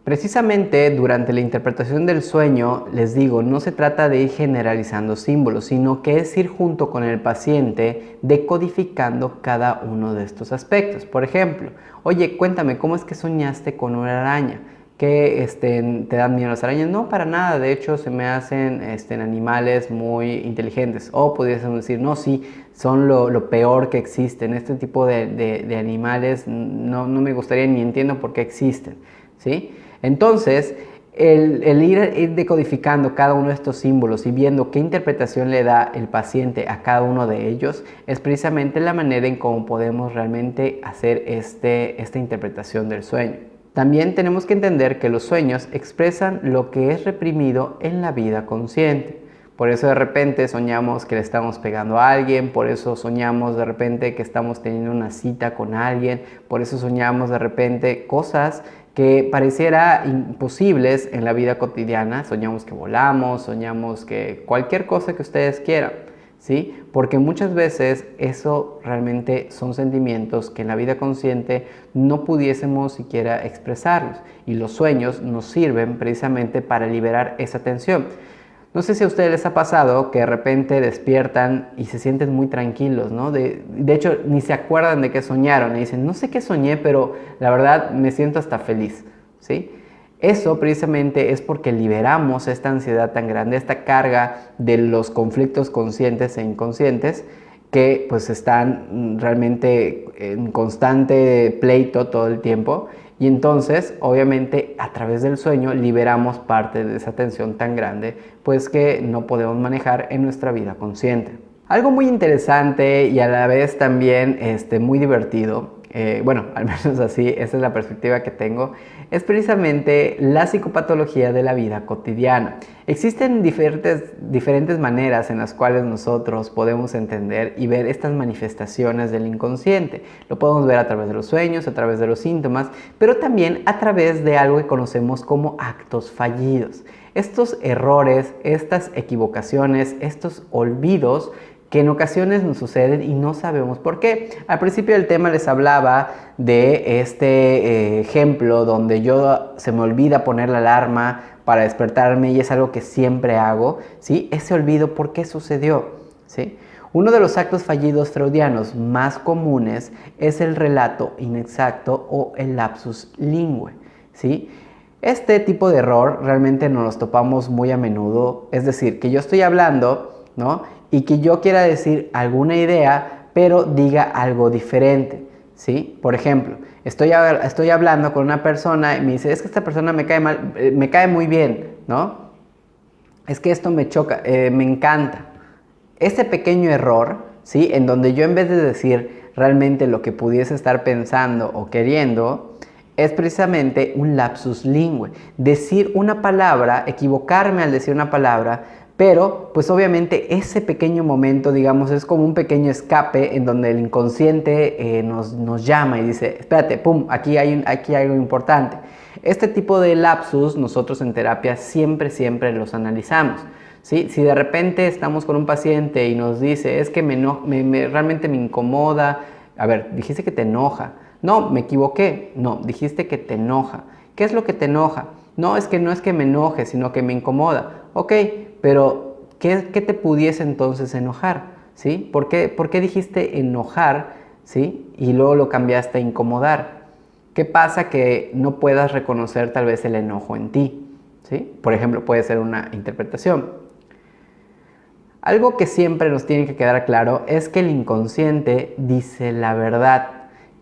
Precisamente durante la interpretación del sueño, les digo, no se trata de ir generalizando símbolos, sino que es ir junto con el paciente decodificando cada uno de estos aspectos. Por ejemplo, oye, cuéntame, ¿cómo es que soñaste con una araña? ¿Que te dan miedo las arañas? No, para nada, de hecho se me hacen animales muy inteligentes. O pudiesen decir, no, sí, son lo peor que existen. Este tipo de animales no me gustaría ni entiendo por qué existen, ¿sí? Entonces, el ir decodificando cada uno de estos símbolos y viendo qué interpretación le da el paciente a cada uno de ellos es precisamente la manera en cómo podemos realmente hacer esta interpretación del sueño. También tenemos que entender que los sueños expresan lo que es reprimido en la vida consciente. Por eso de repente soñamos que le estamos pegando a alguien, por eso soñamos de repente que estamos teniendo una cita con alguien, por eso soñamos de repente cosas que pareciera imposibles en la vida cotidiana. Soñamos que volamos, soñamos que cualquier cosa que ustedes quieran, ¿sí? Porque muchas veces eso realmente son sentimientos que en la vida consciente no pudiésemos siquiera expresarlos, y los sueños nos sirven precisamente para liberar esa tensión. No sé si a ustedes les ha pasado que de repente despiertan y se sienten muy tranquilos, ¿no? De hecho, ni se acuerdan de qué soñaron y dicen, no sé qué soñé, pero la verdad me siento hasta feliz, ¿sí? Eso precisamente es porque liberamos esta ansiedad tan grande, esta carga de los conflictos conscientes e inconscientes que pues están realmente en constante pleito todo el tiempo. Y entonces, obviamente, a través del sueño liberamos parte de esa tensión tan grande, pues que no podemos manejar en nuestra vida consciente. Algo muy interesante y a la vez también muy divertido, bueno, al menos así, esa es la perspectiva que tengo, es precisamente la psicopatología de la vida cotidiana. Existen diferentes maneras en las cuales nosotros podemos entender y ver estas manifestaciones del inconsciente. Lo podemos ver a través de los sueños, a través de los síntomas, pero también a través de algo que conocemos como actos fallidos. Estos errores, estas equivocaciones, estos olvidos que en ocasiones nos suceden y no sabemos por qué. Al principio del tema les hablaba de este ejemplo donde se me olvida poner la alarma para despertarme y es algo que siempre hago, ¿sí? Ese olvido, ¿por qué sucedió? ¿Sí? Uno de los actos fallidos freudianos más comunes es el relato inexacto o el lapsus linguae, ¿sí? Este tipo de error realmente nos los topamos muy a menudo, es decir, que yo estoy hablando, ¿no? Y que yo quiera decir alguna idea, pero diga algo diferente, ¿sí? Por ejemplo, estoy hablando con una persona y me dice, es que esta persona me cae mal, me cae muy bien, ¿no? Es que esto me choca, me encanta. Ese pequeño error, ¿sí? En donde yo en vez de decir realmente lo que pudiese estar pensando o queriendo, es precisamente un lapsus linguae. Decir una palabra, equivocarme al decir una palabra, pero pues obviamente ese pequeño momento, digamos, es como un pequeño escape en donde el inconsciente nos llama y dice, espérate, pum, aquí hay algo importante. Este tipo de lapsus nosotros en terapia siempre los analizamos, ¿sí? Si de repente estamos con un paciente y nos dice, es que realmente me incomoda, a ver, dijiste que te enoja. No, me equivoqué. No, dijiste que te enoja. ¿Qué es lo que te enoja? No es que me enoje, sino que me incomoda. Ok, pero ¿qué te pudiese entonces enojar? ¿Sí? ¿Por qué dijiste enojar? ¿Sí? Y luego lo cambiaste a incomodar. ¿Qué pasa que no puedas reconocer tal vez el enojo en ti? ¿Sí? Por ejemplo, puede ser una interpretación. Algo que siempre nos tiene que quedar claro es que el inconsciente dice la verdad,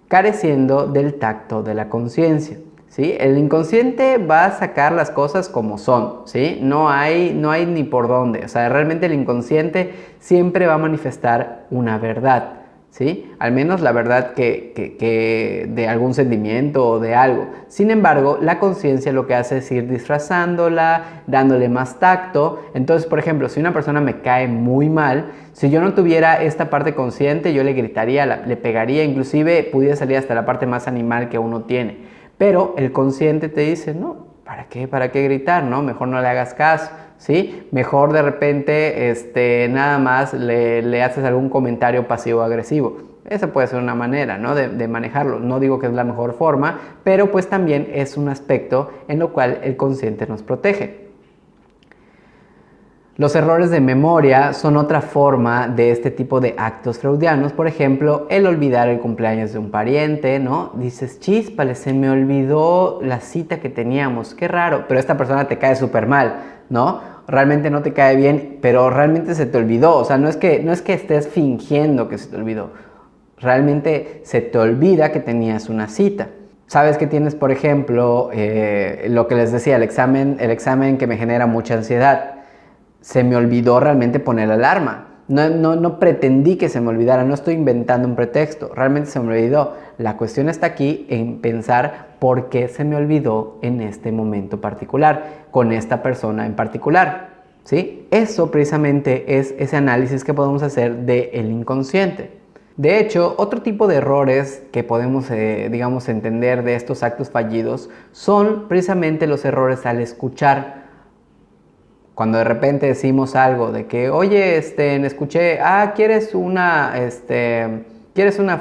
careciendo del tacto de la conciencia, ¿sí? El inconsciente va a sacar las cosas como son, ¿sí? No hay ni por dónde. O sea, realmente el inconsciente siempre va a manifestar una verdad, ¿sí? Al menos la verdad que de algún sentimiento o de algo. Sin embargo, la conciencia lo que hace es ir disfrazándola, dándole más tacto. Entonces, por ejemplo, si una persona me cae muy mal, si yo no tuviera esta parte consciente, yo le gritaría, le pegaría, inclusive pudiera salir hasta la parte más animal que uno tiene. Pero el consciente te dice, no, ¿para qué gritar? ¿No? Mejor no le hagas caso, ¿sí? Mejor de repente nada más le haces algún comentario pasivo-agresivo. Esa puede ser una manera, ¿no?, de manejarlo. No digo que es la mejor forma, pero pues también es un aspecto en lo cual el consciente nos protege. Los errores de memoria son otra forma de este tipo de actos freudianos. Por ejemplo, el olvidar el cumpleaños de un pariente, ¿no? Dices, chíspale, se me olvidó la cita que teníamos, qué raro, pero esta persona te cae súper mal, ¿no? Realmente no te cae bien, pero realmente se te olvidó. O sea, no es que estés fingiendo que se te olvidó. Realmente se te olvida que tenías una cita. Sabes que tienes, por ejemplo, lo que les decía, el examen que me genera mucha ansiedad. Se me olvidó realmente poner la alarma. No pretendí que se me olvidara, no estoy inventando un pretexto, realmente se me olvidó. La cuestión está aquí en pensar por qué se me olvidó en este momento particular, con esta persona en particular, ¿sí? Eso precisamente es ese análisis que podemos hacer del inconsciente. De hecho, otro tipo de errores que podemos, digamos, entender de estos actos fallidos son precisamente los errores al escuchar. Cuando de repente decimos algo de que, oye, escuché, ¿quieres una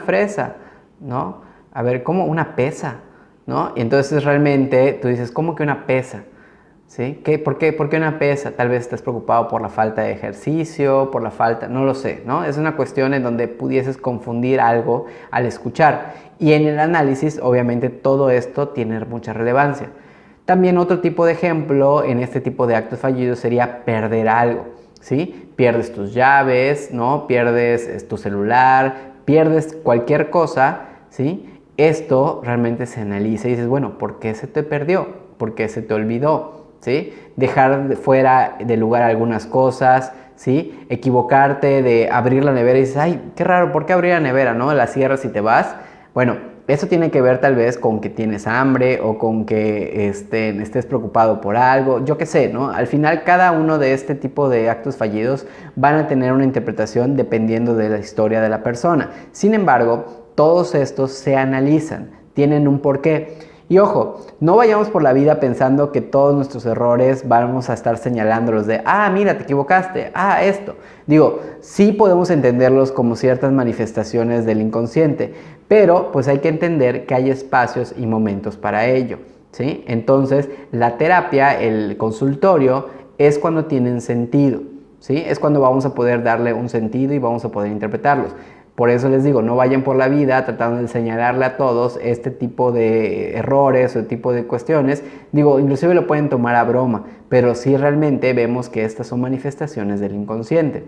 fresa? ¿No? A ver, ¿cómo? Una pesa, ¿no? Y entonces realmente tú dices, ¿cómo que una pesa? ¿Sí? ¿Por qué una pesa? Tal vez estás preocupado por la falta de ejercicio, por la falta, no lo sé, ¿no? Es una cuestión en donde pudieses confundir algo al escuchar. Y en el análisis, obviamente, todo esto tiene mucha relevancia. También otro tipo de ejemplo en este tipo de actos fallidos sería perder algo, ¿sí? Pierdes tus llaves, ¿no? Pierdes tu celular, pierdes cualquier cosa, ¿sí? Esto realmente se analiza y dices, bueno, ¿por qué se te perdió? ¿Por qué se te olvidó? ¿Sí? Dejar fuera de lugar algunas cosas, ¿sí? Equivocarte de abrir la nevera y dices, ay, qué raro, ¿por qué abrir la nevera? ¿No? La cierras y te vas. Bueno, eso tiene que ver tal vez con que tienes hambre o con que estés preocupado por algo, yo qué sé, ¿no? Al final cada uno de este tipo de actos fallidos van a tener una interpretación dependiendo de la historia de la persona. Sin embargo, todos estos se analizan, tienen un porqué. Y ojo, no vayamos por la vida pensando que todos nuestros errores vamos a estar señalándolos de, mira, te equivocaste, esto. Digo, sí podemos entenderlos como ciertas manifestaciones del inconsciente, pero pues hay que entender que hay espacios y momentos para ello, ¿sí? Entonces, la terapia, el consultorio, es cuando tienen sentido, ¿sí? Es cuando vamos a poder darle un sentido y vamos a poder interpretarlos. Por eso les digo, no vayan por la vida tratando de señalarle a todos este tipo de errores o tipo de cuestiones. Digo, inclusive lo pueden tomar a broma, pero sí realmente vemos que estas son manifestaciones del inconsciente.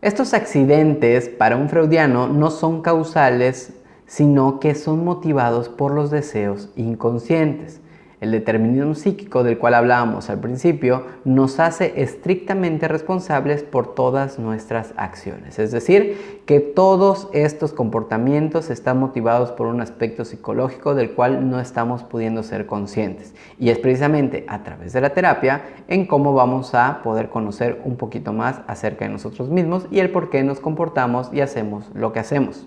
Estos accidentes para un freudiano no son causales, sino que son motivados por los deseos inconscientes. El determinismo psíquico del cual hablábamos al principio nos hace estrictamente responsables por todas nuestras acciones. Es decir, que todos estos comportamientos están motivados por un aspecto psicológico del cual no estamos pudiendo ser conscientes. Y es precisamente a través de la terapia en cómo vamos a poder conocer un poquito más acerca de nosotros mismos y el por qué nos comportamos y hacemos lo que hacemos.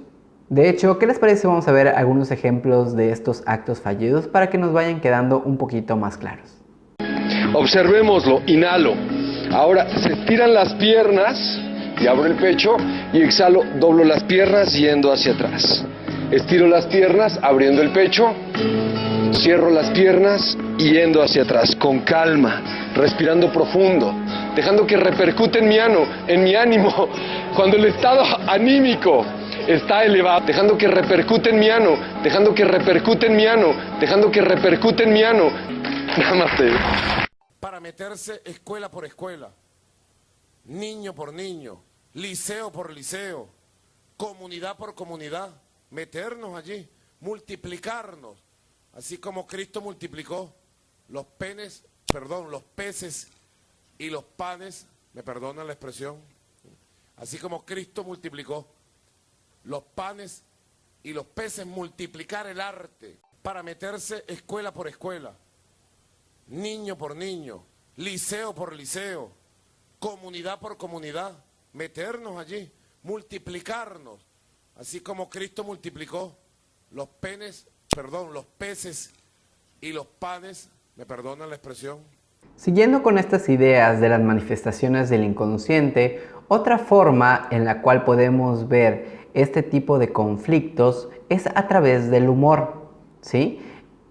De hecho, ¿qué les parece si vamos a ver algunos ejemplos de estos actos fallidos para que nos vayan quedando un poquito más claros? Observémoslo, inhalo. Ahora se estiran las piernas y abro el pecho y exhalo, doblo las piernas yendo hacia atrás. Estiro las piernas abriendo el pecho, cierro las piernas y yendo hacia atrás, con calma, respirando profundo, dejando que repercute en mi ánimo, cuando el estado anímico está elevado, dejando que repercute en mi ano, dejando que repercute en mi ano, dejando que repercute en mi ano. Namaste. Para meterse escuela por escuela, niño por niño, liceo por liceo, comunidad por comunidad, meternos allí, multiplicarnos, así como Cristo multiplicó los peces y los panes, me perdonan la expresión, así como Cristo multiplicó los panes y los peces, multiplicar el arte para meterse escuela por escuela, niño por niño, liceo por liceo, comunidad por comunidad, meternos allí, multiplicarnos, así como Cristo multiplicó los peces y los panes, me perdonan la expresión. Siguiendo con estas ideas de las manifestaciones del inconsciente, otra forma en la cual podemos ver este tipo de conflictos es a través del humor, ¿sí?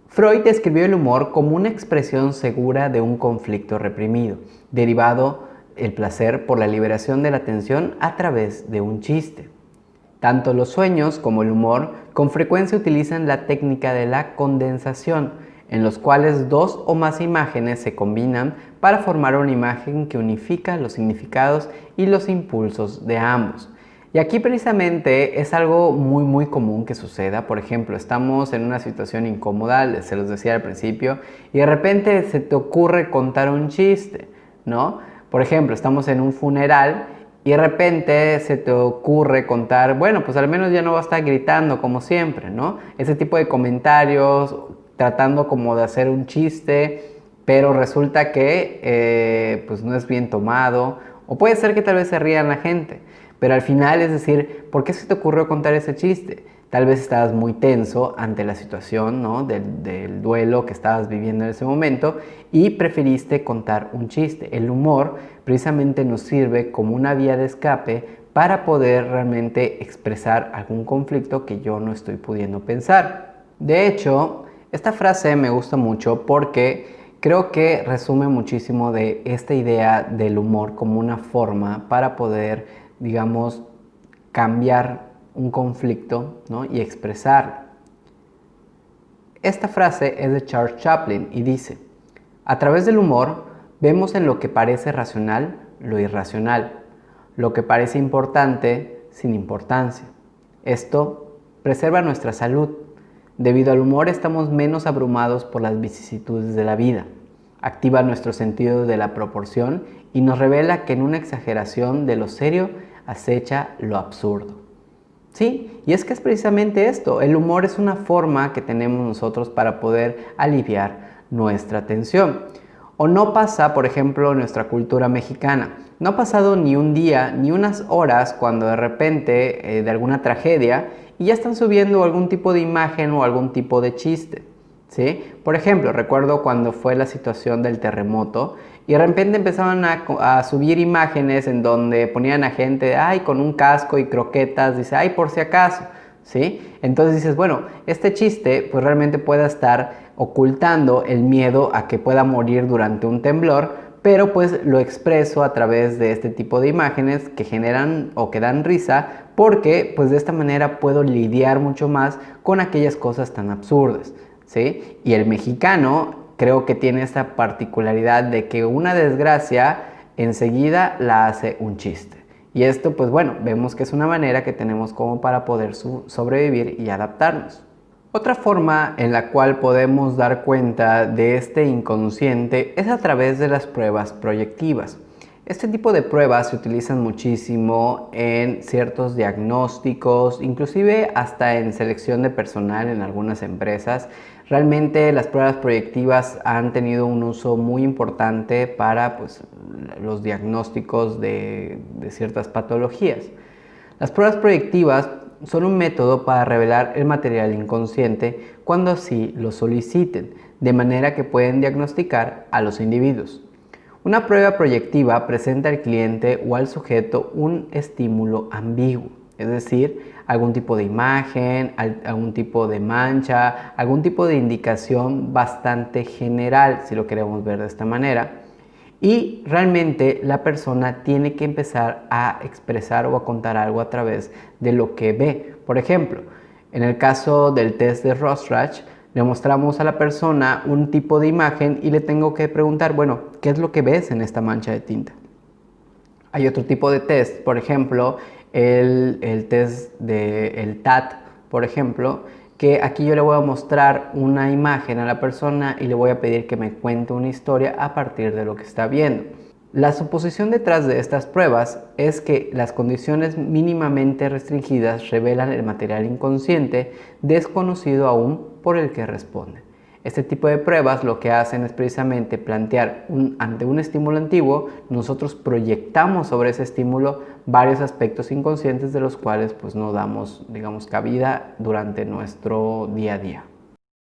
Freud describió el humor como una expresión segura de un conflicto reprimido, derivado el placer por la liberación de la tensión a través de un chiste. Tanto los sueños como el humor con frecuencia utilizan la técnica de la condensación, en los cuales dos o más imágenes se combinan para formar una imagen que unifica los significados y los impulsos de ambos. Y aquí precisamente es algo muy común que suceda. Por ejemplo, estamos en una situación incómoda, se los decía al principio, y de repente se te ocurre contar un chiste, ¿no? Por ejemplo, estamos en un funeral y de repente se te ocurre contar, bueno, pues al menos ya no va a estar gritando como siempre, ¿no? Ese tipo de comentarios, tratando como de hacer un chiste, pero resulta que pues no es bien tomado, o puede ser que tal vez se rían la gente, pero al final es decir, ¿por qué se te ocurrió contar ese chiste? Tal vez estabas muy tenso ante la situación, ¿no? del duelo que estabas viviendo en ese momento y preferiste contar un chiste. El humor precisamente nos sirve como una vía de escape para poder realmente expresar algún conflicto que yo no estoy pudiendo pensar. De hecho, esta frase me gusta mucho porque creo que resume muchísimo de esta idea del humor como una forma para poder, digamos, cambiar un conflicto, ¿no? Y expresarlo. Esta frase es de Charles Chaplin y dice: a través del humor vemos en lo que parece racional lo irracional, lo que parece importante sin importancia. Esto preserva nuestra salud. Debido al humor estamos menos abrumados por las vicisitudes de la vida. Activa nuestro sentido de la proporción y nos revela que en una exageración de lo serio acecha lo absurdo. Sí, y es que es precisamente esto, el humor es una forma que tenemos nosotros para poder aliviar nuestra tensión. O no pasa, por ejemplo, en nuestra cultura mexicana. No ha pasado ni un día, ni unas horas cuando de repente de alguna tragedia y ya están subiendo algún tipo de imagen o algún tipo de chiste, ¿sí? Por ejemplo, recuerdo cuando fue la situación del terremoto y de repente empezaban a subir imágenes en donde ponían a gente, ay, con un casco y croquetas, dice, ay, por si acaso, ¿sí? Entonces dices, bueno, este chiste pues realmente puede estar ocultando el miedo a que pueda morir durante un temblor, pero pues lo expreso a través de este tipo de imágenes que generan o que dan risa, porque pues de esta manera puedo lidiar mucho más con aquellas cosas tan absurdas, ¿sí? Y el mexicano creo que tiene esta particularidad de que una desgracia enseguida la hace un chiste. Y esto, pues bueno, vemos que es una manera que tenemos como para poder sobrevivir y adaptarnos. Otra forma en la cual podemos dar cuenta de este inconsciente es a través de las pruebas proyectivas. Este tipo de pruebas se utilizan muchísimo en ciertos diagnósticos, inclusive hasta en selección de personal en algunas empresas. Realmente las pruebas proyectivas han tenido un uso muy importante para pues, los diagnósticos de ciertas patologías. Las pruebas proyectivas son un método para revelar el material inconsciente cuando así lo soliciten, de manera que pueden diagnosticar a los individuos. Una prueba proyectiva presenta al cliente o al sujeto un estímulo ambiguo, es decir, algún tipo de imagen, algún tipo de mancha, algún tipo de indicación bastante general, si lo queremos ver de esta manera. Y realmente la persona tiene que empezar a expresar o a contar algo a través de lo que ve. Por ejemplo, en el caso del test de Rorschach, le mostramos a la persona un tipo de imagen y le tengo que preguntar, bueno, ¿qué es lo que ves en esta mancha de tinta? Hay otro tipo de test, por ejemplo, el test del TAT, por ejemplo, que aquí yo le voy a mostrar una imagen a la persona y le voy a pedir que me cuente una historia a partir de lo que está viendo. La suposición detrás de estas pruebas es que las condiciones mínimamente restringidas revelan el material inconsciente desconocido aún por el que responde. Este tipo de pruebas lo que hacen es precisamente plantear ante un estímulo antiguo, nosotros proyectamos sobre ese estímulo varios aspectos inconscientes de los cuales pues no damos, digamos, cabida durante nuestro día a día.